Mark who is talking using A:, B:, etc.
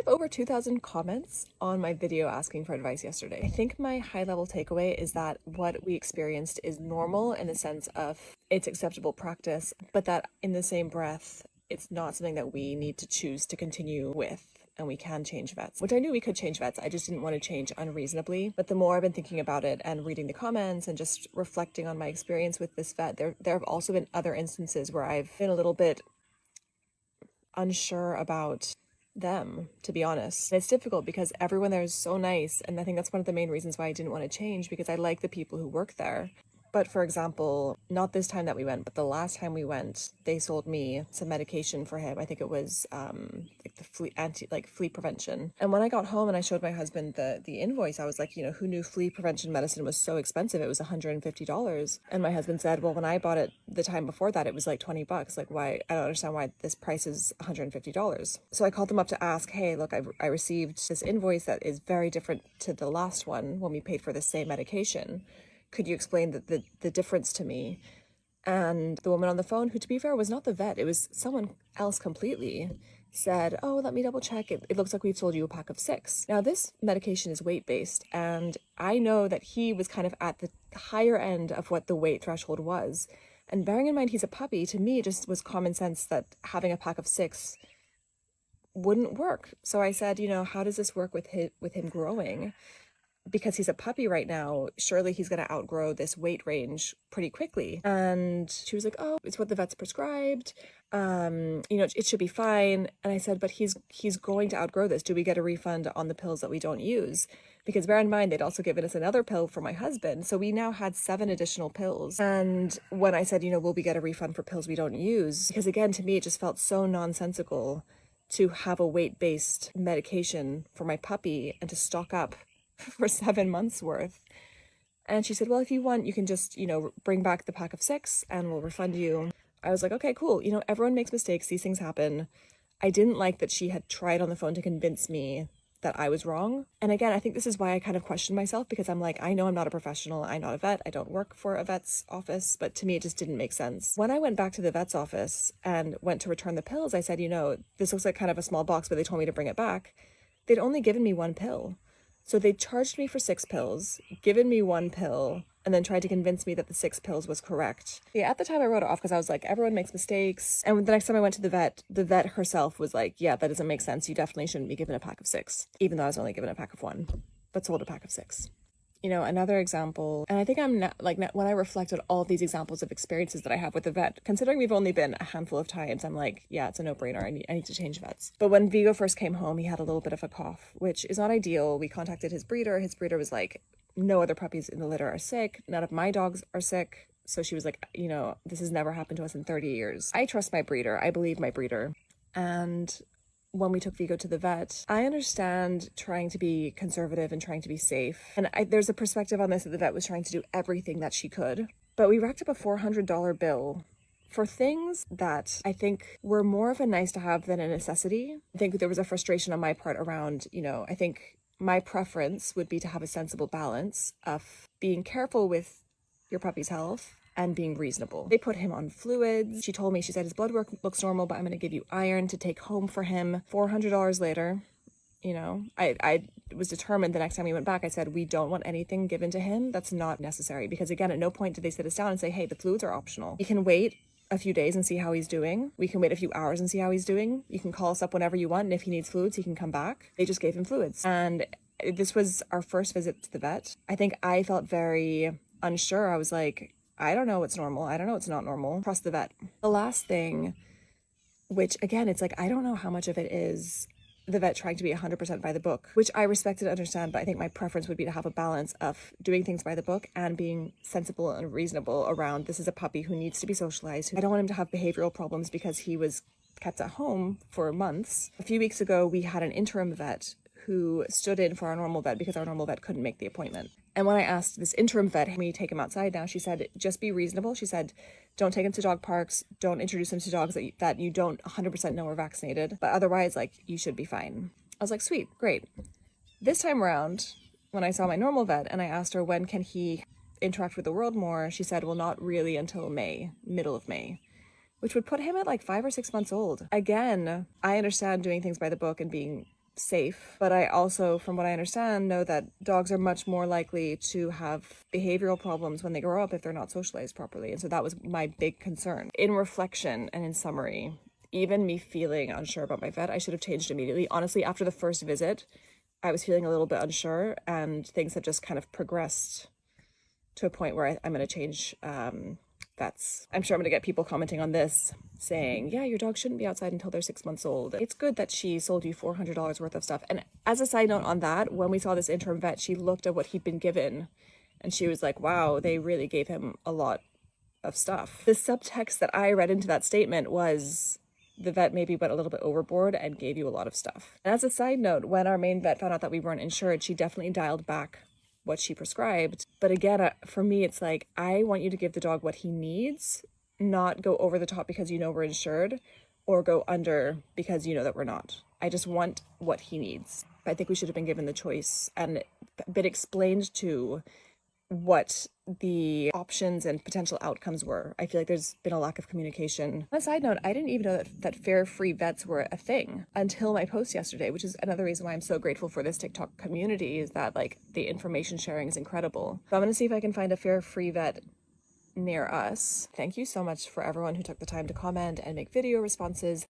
A: have over 2,000 comments on my video asking for advice yesterday. I think my high-level takeaway is that what we experienced is normal in the sense of it's acceptable practice, but that in the same breath, it's not something that we need to choose to continue with. And we can change vets, which I knew we could change vets. I just didn't want to change unreasonably. But the more I've been thinking about it and reading the comments and just reflecting on my experience with this vet, there have also been other instances where I've been a little bit unsure about them, to be honest. And it's difficult because everyone there is so nice. And I think that's one of the main reasons why I didn't want to change, because I like the people who work there. But for example, not this time that we went, but the last time we went, they sold me some medication for him. I think it was like the flea prevention. And when I got home and I showed my husband the invoice, I was like, who knew flea prevention medicine was so expensive? It was $150. And my husband said, well, when I bought it the time before that, it was like $20. Like, why? I don't understand why this price is $150. So I called them up to ask, hey, look, I received this invoice that is very different to the last one when we paid for the same medication. Could you explain the difference to me? And the woman on the phone, who to be fair was not the vet, it was someone else completely, said, oh, let me double check. It looks like we've sold you a pack of 6. Now this medication is weight-based, and I know that he was kind of at the higher end of what the weight threshold was. And bearing in mind he's a puppy, to me it just was common sense that having a pack of 6 wouldn't work. So I said, how does this work with him growing? Because he's a puppy right now, surely he's going to outgrow this weight range pretty quickly. And she was like, oh, it's what the vet's prescribed. It should be fine. And I said, but he's going to outgrow this. Do we get a refund on the pills that we don't use? Because bear in mind, they'd also given us another pill for my husband. So we now had 7 additional pills. And when I said, will we get a refund for pills we don't use? Because again, to me, it just felt so nonsensical to have a weight-based medication for my puppy and to stock up for 7 months worth. And she said, well, if you want, you can just, bring back the pack of 6 and we'll refund you. I was like, okay, cool. Everyone makes mistakes. These things happen. I didn't like that she had tried on the phone to convince me that I was wrong. And again, I think this is why I kind of questioned myself, because I'm like, I know I'm not a professional. I'm not a vet. I don't work for a vet's office, but to me, it just didn't make sense. When I went back to the vet's office and went to return the pills, I said, this looks like kind of a small box, but they told me to bring it back. They'd only given me 1 pill. So they charged me for 6 pills, given me 1 pill, and then tried to convince me that the 6 pills was correct. Yeah, at the time I wrote it off because I was like, everyone makes mistakes. And the next time I went to the vet herself was like, yeah, that doesn't make sense. You definitely shouldn't be given a pack of 6, even though I was only given a pack of 1, but sold a pack of 6. Another example, and I think I'm not, when I reflect on all these examples of experiences that I have with the vet, considering we've only been a handful of times, I'm like, yeah, it's a no-brainer. I need to change vets. But when Vigo first came home, he had a little bit of a cough, which is not ideal. We contacted his breeder. His breeder was like, no other puppies in the litter are sick. None of my dogs are sick. So she was like, this has never happened to us in 30 years. I trust my breeder. I believe my breeder. And when we took Vigo to the vet, I understand trying to be conservative and trying to be safe. And there's a perspective on this that the vet was trying to do everything that she could. But we racked up a $400 bill for things that I think were more of a nice to have than a necessity. I think there was a frustration on my part around, I think my preference would be to have a sensible balance of being careful with your puppy's health and being reasonable. They put him on fluids. She told me, she said, his blood work looks normal, but I'm going to give you iron to take home for him. $400 later, I was determined the next time we went back, I said, we don't want anything given to him that's not necessary. Because again, at no point did they sit us down and say, hey, the fluids are optional. We can wait a few days and see how he's doing. We can wait a few hours and see how he's doing. You can call us up whenever you want. And if he needs fluids, he can come back. They just gave him fluids. And this was our first visit to the vet. I think I felt very unsure. I was like, I don't know what's normal. I don't know what's not normal. Trust the vet. The last thing, which again, it's like, I don't know how much of it is the vet trying to be 100% by the book, which I respect and understand, but I think my preference would be to have a balance of doing things by the book and being sensible and reasonable around, this is a puppy who needs to be socialized. I don't want him to have behavioral problems because he was kept at home for months. A few weeks ago, we had an interim vet who stood in for our normal vet because our normal vet couldn't make the appointment. And when I asked this interim vet, can we take him outside now? She said, just be reasonable. She said, don't take him to dog parks. Don't introduce him to dogs that you don't 100% know are vaccinated. But otherwise, you should be fine. I was like, sweet, great. This time around, when I saw my normal vet and I asked her, when can he interact with the world more? She said, well, not really until May, middle of May, which would put him at 5 or 6 months old. Again, I understand doing things by the book and being safe. But I also, from what I understand, know that dogs are much more likely to have behavioral problems when they grow up if they're not socialized properly. And so that was my big concern. In reflection and in summary, even me feeling unsure about my vet, I should have changed immediately. Honestly, after the first visit, I was feeling a little bit unsure, and things have just kind of progressed to a point where I'm going to change vets. I'm sure I'm going to get people commenting on this saying, yeah, your dog shouldn't be outside until they're 6 months old. It's good that she sold you $400 worth of stuff. And as a side note on that, when we saw this interim vet, she looked at what he'd been given and she was like, wow, they really gave him a lot of stuff. The subtext that I read into that statement was the vet maybe went a little bit overboard and gave you a lot of stuff. And as a side note, when our main vet found out that we weren't insured, she definitely dialed back what she prescribed. But again, for me, it's like, I want you to give the dog what he needs, not go over the top because you know we're insured, or go under because you know that we're not. I just want what he needs. I think we should have been given the choice and been explained to what the options and potential outcomes were. I feel like there's been a lack of communication. On a side note, I didn't even know that fare-free vets were a thing until my post yesterday, which is another reason why I'm so grateful for this TikTok community, is that like the information sharing is incredible. So I'm going to see if I can find a fare-free vet near us. Thank you so much for everyone who took the time to comment and make video responses.